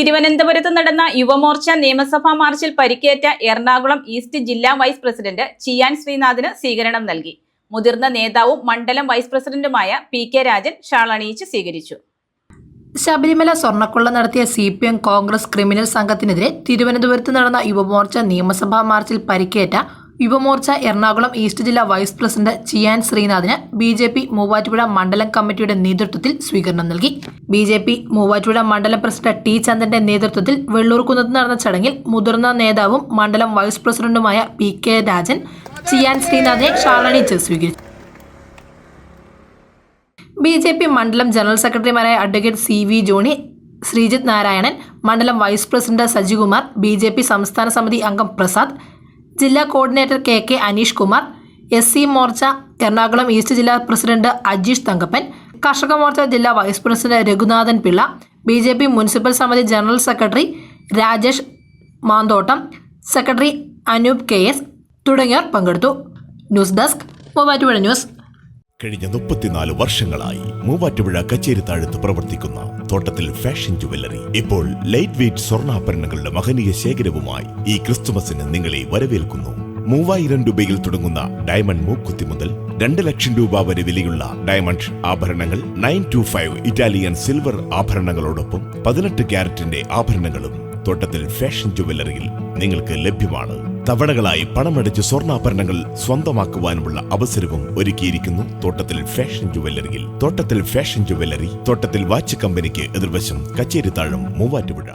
തിരുവനന്തപുരത്ത് നടന്ന യുവമോർച്ച നിയമസഭാ മാർച്ചിൽ പരിക്കേറ്റ എറണാകുളം ഈസ്റ്റ് ജില്ലാ വൈസ് പ്രസിഡന്റ് ചിയാൻ ശ്രീനാഥിന് സ്വീകരണം നൽകി. മുതിർന്ന നേതാവും മണ്ഡലം വൈസ് പ്രസിഡന്റുമായ പി.കെ. രാജൻ ഷാളണിയിച്ച് സ്വീകരിച്ചു. ശബരിമല സ്വർണ്ണക്കൊള്ള നടത്തിയ CPM കോൺഗ്രസ് ക്രിമിനൽ സംഘത്തിനെതിരെ തിരുവനന്തപുരത്ത് നടന്ന യുവമോർച്ച നിയമസഭാ മാർച്ചിൽ പരിക്കേറ്റ യുവമോർച്ച എറണാകുളം ഈസ്റ്റ് ജില്ലാ വൈസ് പ്രസിഡന്റ് ചിയാൻ ശ്രീനാഥിന് BJP മൂവാറ്റുപുഴ മണ്ഡലം കമ്മിറ്റിയുടെ നേതൃത്വത്തിൽ സ്വീകരണം നൽകി. BJP മൂവാറ്റുപുഴ മണ്ഡലം പ്രസിഡന്റ് T. ചന്ദ്രന്റെ നേതൃത്വത്തിൽ വെള്ളൂർകുന്നത്ത് നടന്ന ചടങ്ങിൽ മുതിർന്ന നേതാവും മണ്ഡലം വൈസ് പ്രസിഡന്റുമായ P.K. രാജൻ ചിയാൻ ശ്രീനാഥിനെ ഷാളണിയിച്ച് സ്വീകരിച്ചു. BJP മണ്ഡലം ജനറൽ സെക്രട്ടറിമാരായ advocate C.V. Johnny, Sreejith Narayanan, മണ്ഡലം വൈസ് പ്രസിഡന്റ് സജികുമാർ, BJP സംസ്ഥാന സമിതി അംഗം പ്രസാദ്, ജില്ലാ coordinator K. Aneesh Kumar, SC Morcha Ernakulam east ജില്ലാ പ്രസിഡന്റ് അജീഷ് തങ്കപ്പൻ, കർഷക മോർച്ച ജില്ലാ vice president Raghunathan Pillai, BJP municipal സമിതി general secretary Rajesh Manthottam, secretary Anoop KS തുടങ്ങിയവർ പങ്കെടുത്തു. News desk Muvattupuzha news. കഴിഞ്ഞ 34 വർഷങ്ങളായി മൂവാറ്റുപുഴ കച്ചേരിത്താഴത്ത് പ്രവർത്തിക്കുന്ന തോട്ടത്തിൽ ഫാഷൻ ജുവല്ലറി ഇപ്പോൾ ലൈറ്റ് വെയ്റ്റ് സ്വർണ്ണാഭരണങ്ങളുടെ മഹനീയ ശേഖരവുമായി ഈ ക്രിസ്തുമസിന് നിങ്ങളെ വരവേൽക്കുന്നു. 3000 രൂപയിൽ തുടങ്ങുന്ന ഡയമണ്ട് മൂക്കുത്തി മുതൽ 2 ലക്ഷം രൂപ വരെ വിലയുള്ള ഡയമണ്ട് ആഭരണങ്ങൾ, 925 ഇറ്റാലിയൻ സിൽവർ ആഭരണങ്ങളോടൊപ്പം 18 ക്യാരറ്റിന്റെ ആഭരണങ്ങളും തോട്ടത്തിൽ ഫാഷൻ ജുവല്ലറിയിൽ നിങ്ങൾക്ക് ലഭ്യമാണ്. തവണകളായി പണമടച്ച് സ്വർണ്ണാഭരണങ്ങൾ സ്വന്തമാക്കുവാനുമുള്ള അവസരവും ഒരുക്കിയിരിക്കുന്നു തോട്ടത്തിൽ ഫാഷൻ ജുവല്ലറിയിൽ. തോട്ടത്തിൽ ഫാഷൻ ജുവല്ലറി, തോട്ടത്തിൽ വാച്ച് കമ്പനിക്ക് എതിർവശം, കച്ചേരിത്താഴം, മൂവാറ്റുപുഴ.